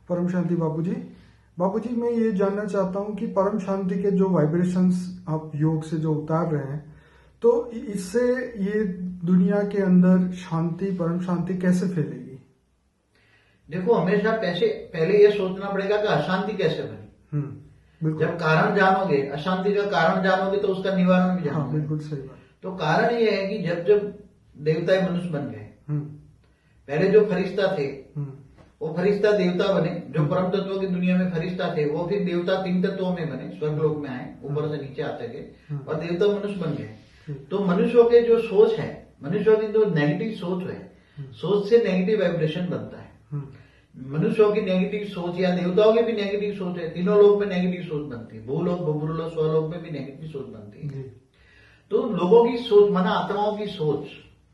परम शांति बाबूजी। बाबूजी, मैं ये जानना चाहता हूँ कि परम शांति के जो वाइब्रेशंस आप योग से जो उतार रहे हैं, तो इससे ये दुनिया के अंदर शांति, परम शांति कैसे फैलेगी? देखो, हमेशा पहले ये सोचना पड़ेगा कि अशांति कैसे बनी। बिल्कुल। जब कारण जानोगे, अशांति का कारण जानोगे तो उसका निवारण भी जानोगे। बिल्कुल सही बात। तो कारण ये है कि जब जब देवता मनुष्य बन गए, पहले जो फरिश्ता थे वो फरिश्ता देवता बने, जो परम तत्व की दुनिया में फरिश्ता थे वो फिर देवता 3 तत्वों में बने, स्वर्गलोक में आए, ऊपर से नीचे आते गए और देवता मनुष्य बन गए। तो मनुष्यों के जो सोच है, मनुष्यों की जो नेगेटिव सोच है, सोच से नेगेटिव वाइब्रेशन बनता है। मनुष्यों की नेगेटिव सोच या देवताओं की भी नेगेटिव सोच है, तीनों लोग में नेगेटिव सोच बनती है, भूलोक, भूलोक, स्वलोक में भी नेगेटिव सोच बनती है। तो लोगों की सोच, माना आत्माओं की सोच,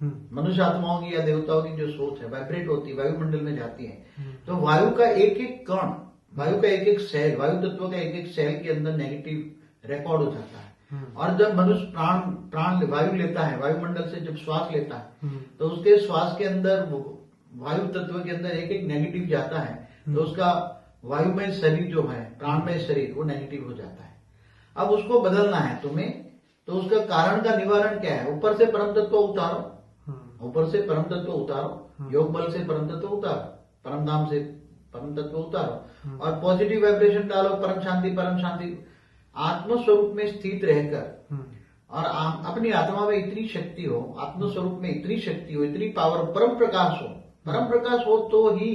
मनुष्य आत्माओं की या देवताओं की जो सोच है वाइब्रेट होती है, वायुमंडल में जाती है। तो वायु का एक एक कण, वायु का एक एक सेल, वायु तत्व का एक एक सेल के अंदर नेगेटिव रिकॉर्ड हो जाता है। और जब मनुष्य प्राण वायु लेता है, वायुमंडल से जब श्वास लेता है, तो उसके श्वास के अंदर वायु तत्व के अंदर एक एक नेगेटिव जाता है, तो उसका वायुमय शरीर जो है, प्राणमय शरीर, वो नेगेटिव हो जाता है। अब उसको बदलना है तुम्हें, तो उसका कारण का निवारण क्या है? ऊपर से परम तत्व उतारो, ऊपर से परम तत्व उतारो, योग बल से परम तत्व उतारो, परम धाम से परम तत्व उतारो और पॉजिटिव वाइब्रेशन डालो, परम शांति आत्मस्वरूप में स्थित रहकर। और अपनी आत्मा में इतनी शक्ति हो, आत्मस्वरूप में इतनी शक्ति हो, इतनी पावर, परम प्रकाश हो तो ही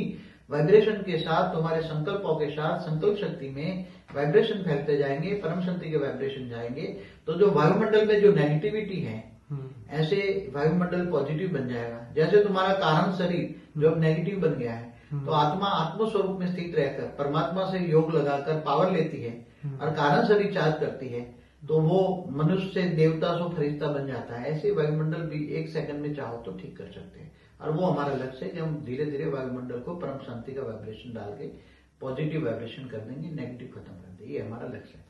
वाइब्रेशन के साथ, तुम्हारे संकल्पों के साथ, संकल्प शक्ति में वाइब्रेशन फैलते जाएंगे, परम शांति के वाइब्रेशन जाएंगे। तो जो वायुमंडल में जो नेगेटिविटी है, ऐसे वायुमंडल पॉजिटिव बन जाएगा। जैसे तुम्हारा कारण शरीर जो अब नेगेटिव बन गया है, तो आत्मा आत्मस्वरूप में स्थित रहकर परमात्मा से योग लगाकर पावर लेती है और कारण शरीर चार्ज करती है, तो वो मनुष्य से देवता से फरिश्ता बन जाता है। ऐसे वायुमंडल भी 1 सेकंड में चाहो तो ठीक कर सकते हैं। और वो हमारा लक्ष्य है कि हम धीरे धीरे वायुमंडल को परम शांति का वाइब्रेशन डाल के पॉजिटिव वाइब्रेशन कर देंगे, नेगेटिव खत्म कर देंगे। ये हमारा लक्ष्य है।